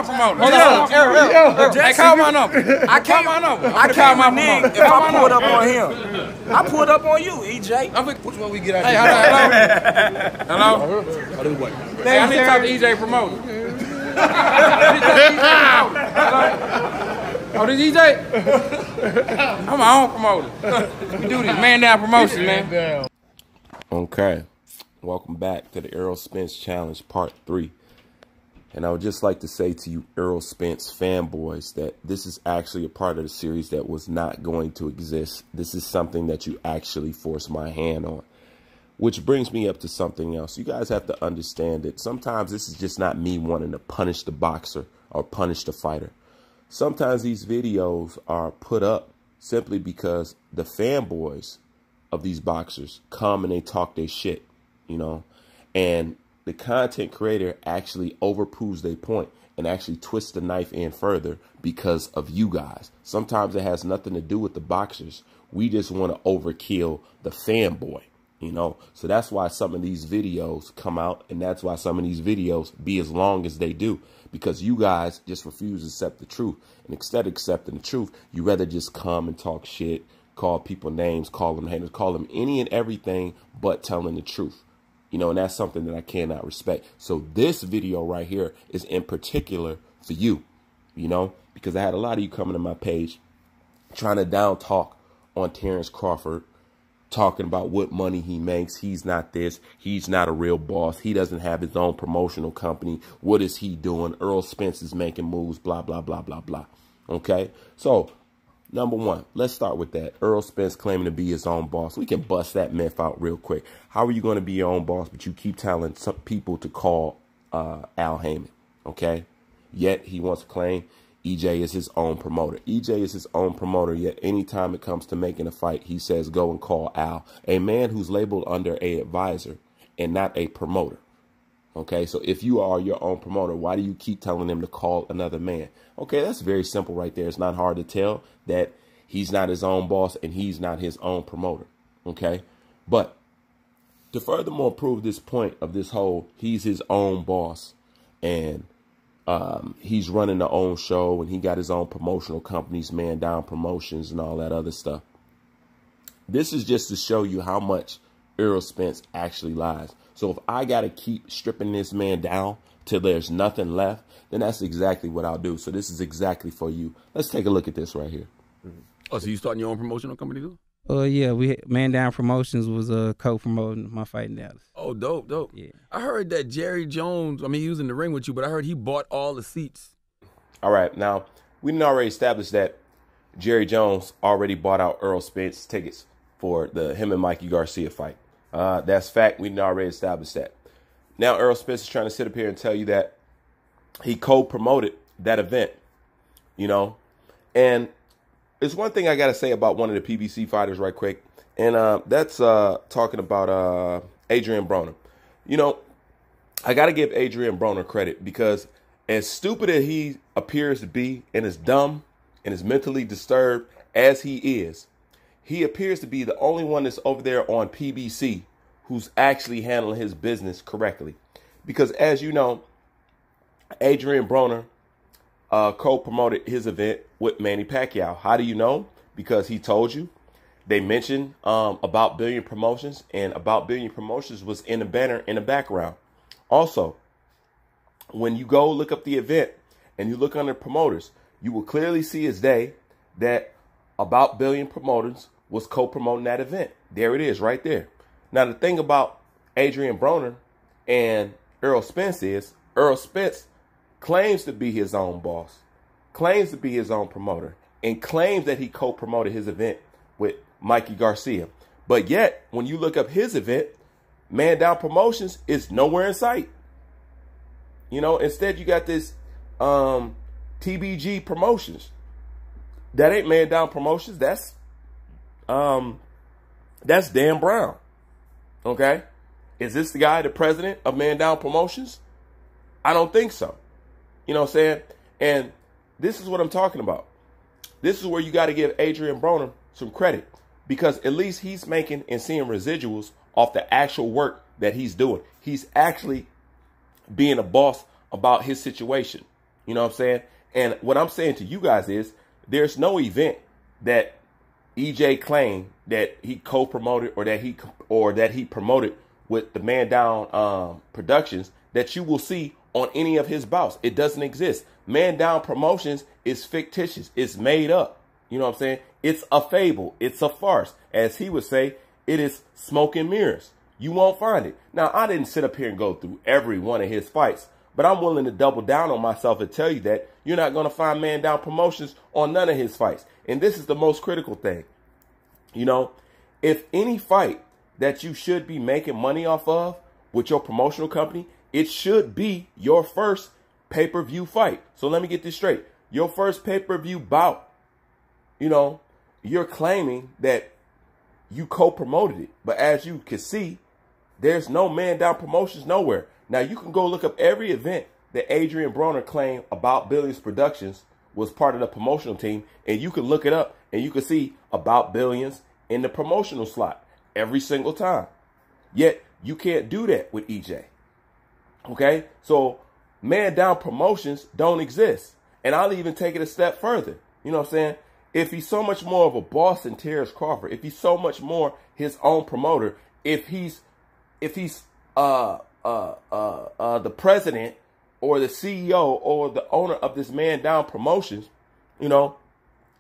my promoter. Hold on, Errol. Hey, call my number. I can't. Call my number. I can't renege if I pulled up on him. him. I pulled up on you, EJ. Which one we get out here? Hello? Hello? Hey, I need to talk to EJ promoter. Oh, this EJ? I'm my own promoter. We do this man down promotion, man. Okay, welcome back to the ERROL Spence Challenge Part 3. And I would just like to say to you ERROL Spence fanboys that this is actually a part of the series that was not going to exist. This is something that you actually forced my hand on. Which brings me up to something else. You guys have to understand that sometimes this is just not me wanting to punish the boxer or punish the fighter. Sometimes these videos are put up simply because the fanboys of these boxers come and they talk their shit, you know, and the content creator actually overproves their point and actually twists the knife in further because of you guys. Sometimes it has nothing to do with the boxers. We just want to overkill the fanboy. You know, so that's why some of these videos come out, and that's why some of these videos be as long as they do, because you guys just refuse to accept the truth. And instead of accepting the truth, you rather just come and talk shit, call people names, call them haters, call them any and everything but telling the truth. You know, and that's something that I cannot respect. So this video right here is in particular for you, you know, because I had a lot of you coming to my page trying to down talk on Terrence Crawford, talking about what money he makes. He's not this. He's not a real boss. He doesn't have his own promotional company. What is he doing? ERROL Spence is making moves, blah, blah, blah, blah, blah. Okay, so number one, let's start with that. ERROL Spence claiming to be his own boss. We can bust that myth out real quick. How are you going to be your own boss, but you keep telling some people to call Al Heyman, okay? Yet he wants to claim EJ is his own promoter. EJ is his own promoter, yet anytime it comes to making a fight, he says go and call Al, a man who's labeled under an advisor and not a promoter. Okay, so if you are your own promoter, why do you keep telling him to call another man? Okay, that's very simple right there. It's not hard to tell that he's not his own boss and he's not his own promoter. Okay, but to furthermore prove this point of this whole he's his own boss and he's running the own show and he got his own promotional companies, Man Down Promotions and all that other stuff. This is just to show you how much ERROL Spence actually lies. So if I got to keep stripping this man down till there's nothing left, then that's exactly what I'll do. So this is exactly for you. Let's take a look at this right here. Oh, so you starting your own promotional company too? Yeah, Man Down Promotions was co-promoting my fight in Dallas. Oh, dope, dope. Yeah. I heard that Jerry Jones, I mean, he was in the ring with you, but I heard he bought all the seats. All right, now, we didn't already establish that Jerry Jones already bought out ERROL Spence tickets for him and Mikey Garcia fight. That's fact. We didn't already establish that. Now, ERROL Spence is trying to sit up here and tell you that he co-promoted that event, you know, and there's one thing I got to say about one of the PBC fighters right quick, and that's talking about Adrian Broner. You know, I got to give Adrian Broner credit because as stupid as he appears to be and as dumb and as mentally disturbed as he appears to be the only one that's over there on PBC who's actually handling his business correctly. Because as you know, Adrian Broner co-promoted his event with Manny Pacquiao. How do you know? Because he told you. They mentioned About Billion Promotions, and About Billion Promotions was in the banner in the background. Also, when you go look up the event and you look under promoters, you will clearly see as day that About Billion Promoters was co-promoting that event. There it is right there. Now, the thing about Adrian Broner and ERROL Spence is ERROL Spence claims to be his own boss, claims to be his own promoter, and claims that he co-promoted his event with Mikey Garcia. But yet, when you look up his event, Man Down Promotions is nowhere in sight. You know, instead you got this TBG Promotions. That ain't Man Down Promotions. That's Dan Brown. Okay? Is this the guy, the president of Man Down Promotions? I don't think so. You know what I'm saying? And this is what I'm talking about. This is where you got to give Adrian Broner some credit, because at least he's making and seeing residuals off the actual work that he's doing. He's actually being a boss about his situation. You know what I'm saying? And what I'm saying to you guys is there's no event that EJ claimed that he co-promoted or that he promoted with the Man Down Productions that you will see on any of his bouts. It doesn't exist. Man Down Promotions is fictitious. It's made up. You know what I'm saying? It's a fable. It's a farce. As he would say, it is smoke and mirrors. You won't find it. Now, I didn't sit up here and go through every one of his fights, but I'm willing to double down on myself and tell you that you're not going to find Man Down Promotions on none of his fights. And this is the most critical thing. You know, if any fight that you should be making money off of with your promotional company, it should be your first pay-per-view fight. So let me get this straight. Your first pay-per-view bout, you know, you're claiming that you co-promoted it. But as you can see, there's no Man Down Promotions nowhere. Now, you can go look up every event that Adrian Broner claimed About Billions Productions was part of the promotional team, and you can look it up, and you can see About Billions in the promotional slot every single time. Yet, you can't do that with EJ. Okay? So, Man Down Promotions don't exist. And I'll even take it a step further. You know what I'm saying? If he's so much more of a boss than Terrence Crawford, if he's so much more his own promoter, if he's the president or the CEO or the owner of this Man Down Promotions, you know,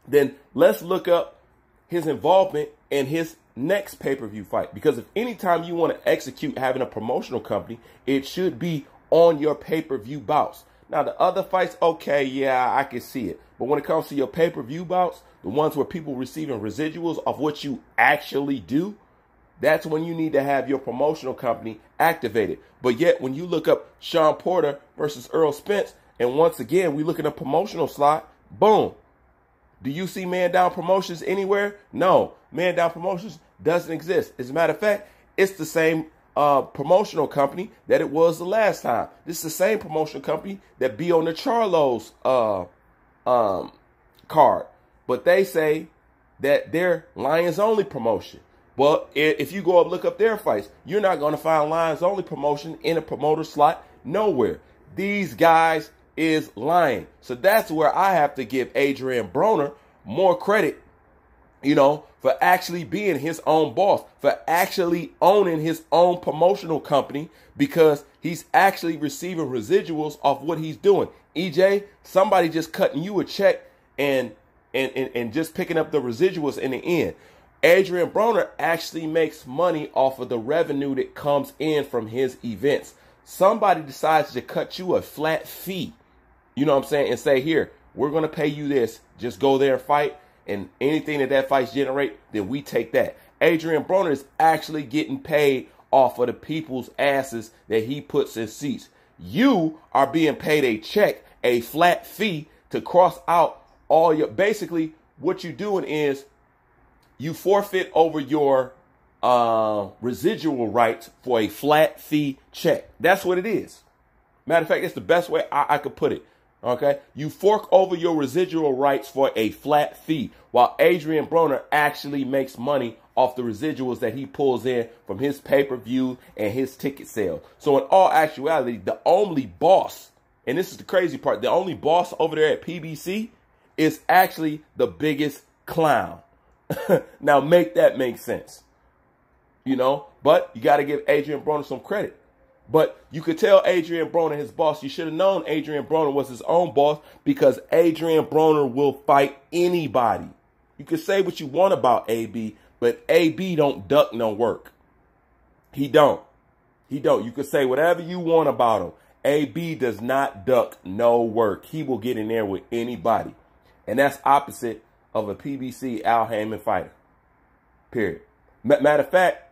then let's look up his involvement in his next pay-per-view fight. Because if anytime you want to execute having a promotional company, it should be on your pay-per-view bouts. Now, the other fights, okay, yeah, I can see it. But when it comes to your pay-per-view bouts, the ones where people receiving residuals of what you actually do, that's when you need to have your promotional company activated. But yet, when you look up Sean Porter versus Errol Spence, and once again, we look in a promotional slot, boom. Do you see Man Down Promotions anywhere? No. Man Down Promotions doesn't exist. As a matter of fact, it's the same promotional company that it was the last time. This is the same promotional company that be on the Charlo's card. But they say that they're Lions Only promotion. Well, if you go up look up their fights, you're not going to find Lions Only promotion in a promoter slot nowhere. These guys is lying. So that's where I have to give Adrian Broner more credit, you know, for actually being his own boss, for actually owning his own promotional company, because he's actually receiving residuals off what he's doing. EJ, somebody just cutting you a check and just picking up the residuals in the end. Adrian Broner actually makes money off of the revenue that comes in from his events. Somebody decides to cut you a flat fee, you know what I'm saying, and say, here, we're going to pay you this. Just go there and fight, and anything that fights generate, then we take that. Adrian Broner is actually getting paid off of the people's asses that he puts in seats. You are being paid a check, a flat fee, to cross out all your, basically what you're doing is you forfeit over your residual rights for a flat fee check. That's what it is. Matter of fact, it's the best way I could put it. Okay, you fork over your residual rights for a flat fee, while Adrian Broner actually makes money off the residuals that he pulls in from his pay-per-view and his ticket sales. So in all actuality, the only boss, and this is the crazy part, the only boss over there at PBC is actually the biggest clown. Now make that make sense, you know, but you got to give Adrian Broner some credit. But you could tell Adrian Broner, his boss, you should have known Adrian Broner was his own boss, because Adrian Broner will fight anybody. You can say what you want about AB, but AB don't duck no work. He don't. He don't. You can say whatever you want about him. AB does not duck no work. He will get in there with anybody. And that's opposite of a PBC Al Heyman fighter. Period. Matter of fact,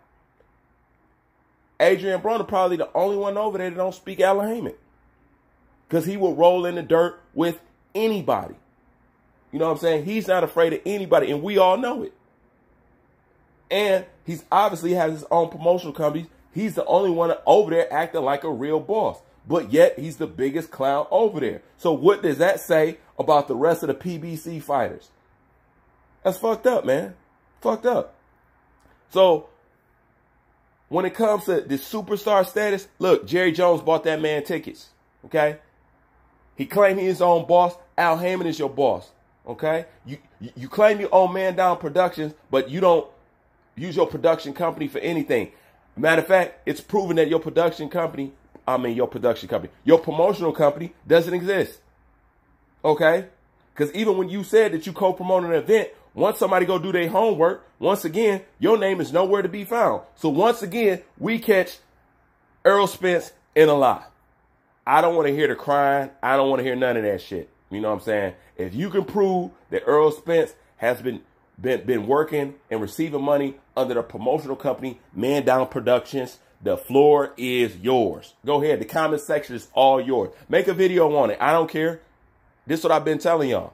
Adrian Broner probably the only one over there that don't speak Al Heyman, because he will roll in the dirt with anybody. You know what I'm saying? He's not afraid of anybody, and we all know it. And he's obviously has his own promotional companies. He's the only one over there acting like a real boss, but yet he's the biggest clown over there. So what does that say about the rest of the PBC fighters? That's fucked up, man. Fucked up. So when it comes to the superstar status, look, Jerry Jones bought that man tickets, okay? He claimed he's his own boss. Al Heyman is your boss. Okay? You claim you own Man Down Productions, but you don't use your production company for anything. Matter of fact, it's proven that your promotional company doesn't exist. Okay? Because even when you said that you co-promote an event, once somebody go do their homework, once again, your name is nowhere to be found. So once again, we catch Errol Spence in a lie. I don't want to hear the crying. I don't want to hear none of that shit. You know what I'm saying? If you can prove that Errol Spence has been working and receiving money under the promotional company, Man Down Productions, the floor is yours. Go ahead. The comment section is all yours. Make a video on it. I don't care. This is what I've been telling y'all.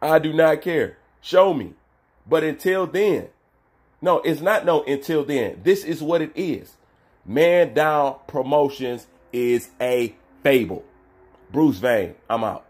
I do not care. Show me. But until then, no, it's not no until then. This is what it is. Man Down Promotions is a fable. Bruce Vane, I'm out.